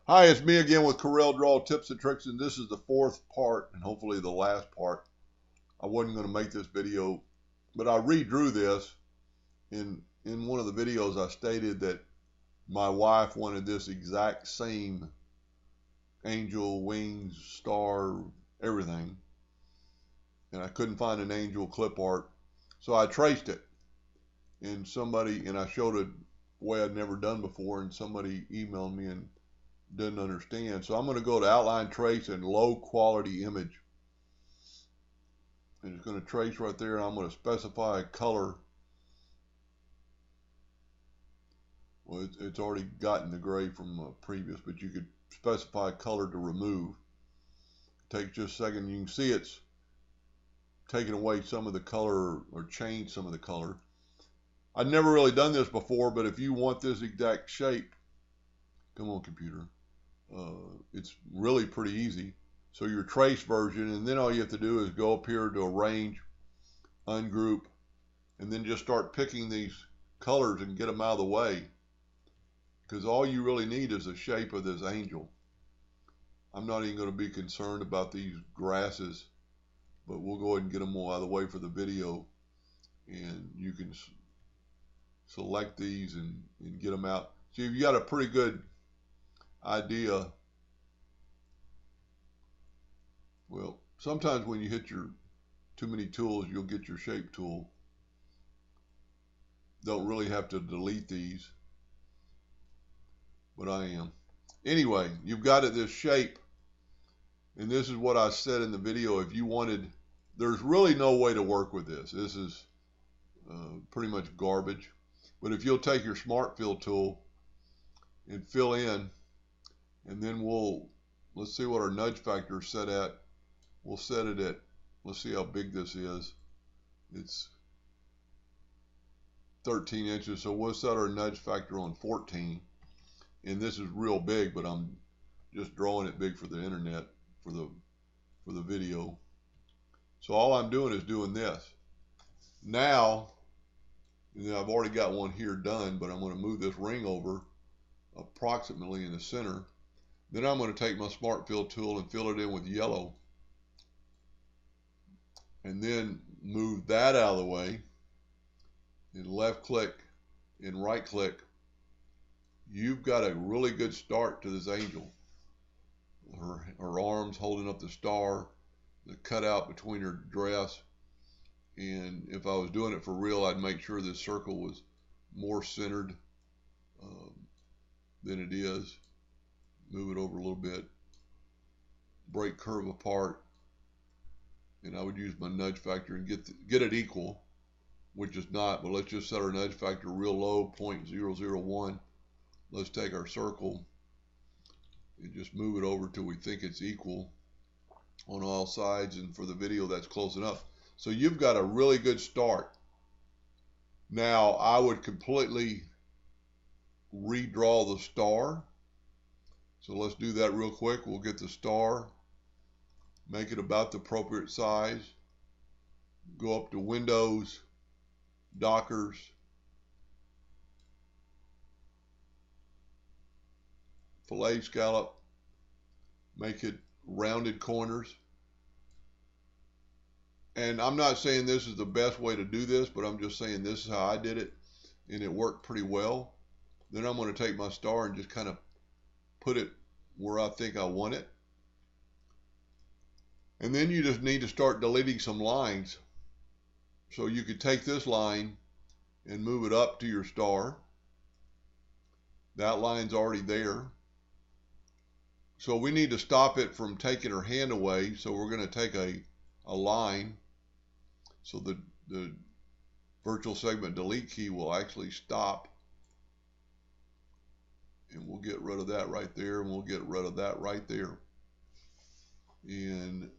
Hi, it's me again with Corel Draw Tips and Tricks, and this is the fourth part and hopefully the last part. I wasn't going to make this video, but I redrew this. In one of the videos, I stated that my wife wanted this exact same angel, wings, star, everything, and I couldn't find an angel clip art, so I traced it. And I showed it a way I'd never done before, and somebody emailed me and didn't understand. So I'm going to go to outline trace and low quality image. And it's going to trace right there, and I'm going to specify a color. Well, it's already gotten the gray from previous, but you could specify a color to remove. It takes just a second. You can see it's taking away some of the color or changed some of the color. I've never really done this before, but if you want this exact shape, come on computer, it's really pretty easy. So your trace version, and then all you have to do is go up here to arrange, ungroup, and then just start picking these colors and get them out of the way, because all you really need is the shape of this angel. I'm not even going to be concerned about these grasses, but we'll go ahead and get them all out of the way for the video, and you can select these and get them out. So you've got a pretty good idea. Well, sometimes when you hit your too many tools, you'll get your shape tool. Don't really have to delete these, but I am. Anyway, you've got this shape, and this is what I said in the video. If you wanted, there's really no way to work with this. This is pretty much garbage. But if you'll take your Smart Fill tool and fill in, and then let's see what our nudge factor is set at. We'll set it at, let's see how big this is. It's 13 inches, so we'll set our nudge factor on 14. And this is real big, but I'm just drawing it big for the internet, for the video. So all I'm doing is doing this. Now, I've already got one here done, but I'm going to move this ring over approximately in the center. Then I'm going to take my Smart Fill tool and fill it in with yellow. And then move that out of the way, and left click and right click. You've got a really good start to this angel. Her arms holding up the star, the cutout between her dress. And if I was doing it for real, I'd make sure this circle was more centered than it is. Move it over a little bit. Break curve apart. And I would use my nudge factor and get it equal, which is not, but let's just set our nudge factor real low, 0.001. Let's take our circle and just move it over till we think it's equal on all sides, and for the video that's close enough. So you've got a really good start. Now I would completely redraw the star. So let's do that real quick. We'll get the star, make it about the appropriate size, go up to Windows, Dockers, fillet scallop, make it rounded corners. And I'm not saying this is the best way to do this, but I'm just saying this is how I did it, and it worked pretty well. Then I'm going to take my star and just kind of put it where I think I want it. And then you just need to start deleting some lines. So you could take this line and move it up to your star. That line's already there. So we need to stop it from taking her hand away. So we're going to take a line. So the virtual segment delete key will actually stop. And we'll get rid of that right there, and we'll get rid of that right there. And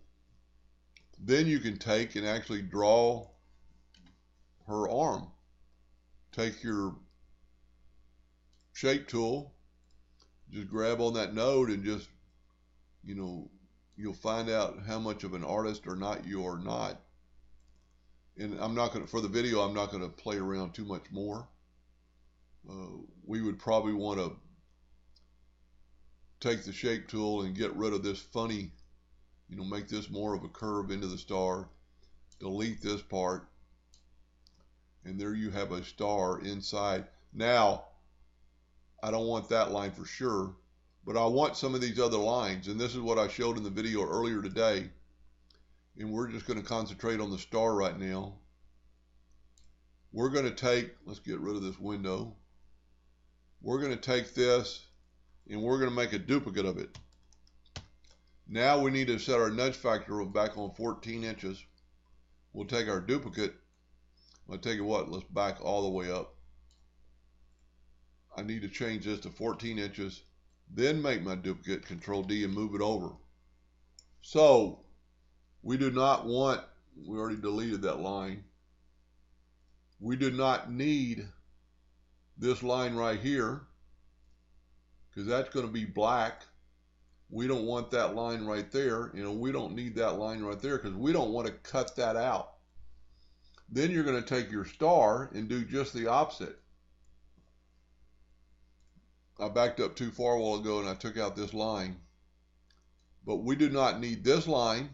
then you can take and actually draw her arm. Take your shape tool, just grab on that node, and just, you'll find out how much of an artist or not you are not. And I'm not going to, for the video, I'm not going to play around too much more. We would probably want to take the shape tool and get rid of this funny, make this more of a curve into the star. Delete this part. And there you have a star inside. Now, I don't want that line for sure, but I want some of these other lines. And this is what I showed in the video earlier today. And we're just going to concentrate on the star right now. We're going to take, let's get rid of this window. We're going to take this and we're going to make a duplicate of it. Now we need to set our nudge factor back on 14 inches. We'll take our duplicate. I'll tell you what, let's back all the way up. I need to change this to 14 inches, then make my duplicate, Control D, and move it over. So we do not want, we already deleted that line. We do not need this line right here because that's going to be black. We don't want that line right there. We don't need that line right there because we don't want to cut that out. Then you're going to take your star and do just the opposite. I backed up too far a while ago and I took out this line. But we do not need this line.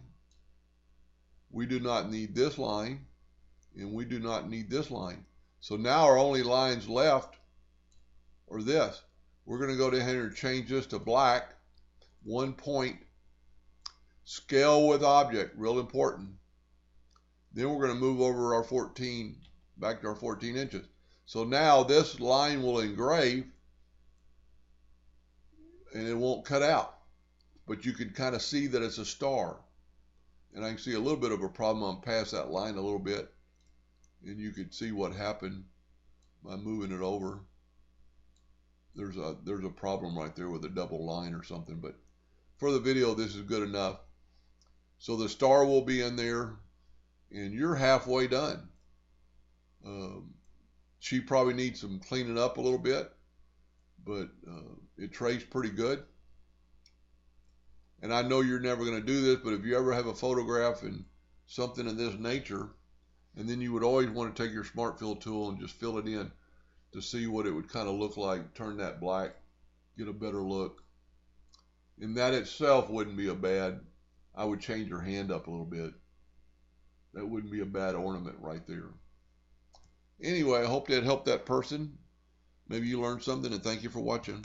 We do not need this line. And we do not need this line. So now our only lines left are this. We're going to go down here and change this to black. 1 point. Scale with object. Real important. Then we're going to move over our 14, back to our 14 inches. So now this line will engrave and it won't cut out. But you can kind of see that it's a star. And I can see a little bit of a problem on past that line a little bit. And you can see what happened by moving it over. There's a problem right there with a double line or something. But for the video, this is good enough. So the star will be in there. And you're halfway done. She probably needs some cleaning up a little bit, but it traced pretty good. And I know you're never going to do this, but if you ever have a photograph and something of this nature, and then you would always want to take your Smart Fill tool and just fill it in to see what it would kind of look like, turn that black, get a better look. And that itself wouldn't be a bad, I would change your hand up a little bit. That wouldn't be a bad ornament right there. Anyway, I hope that helped that person. Maybe you learned something, and thank you for watching.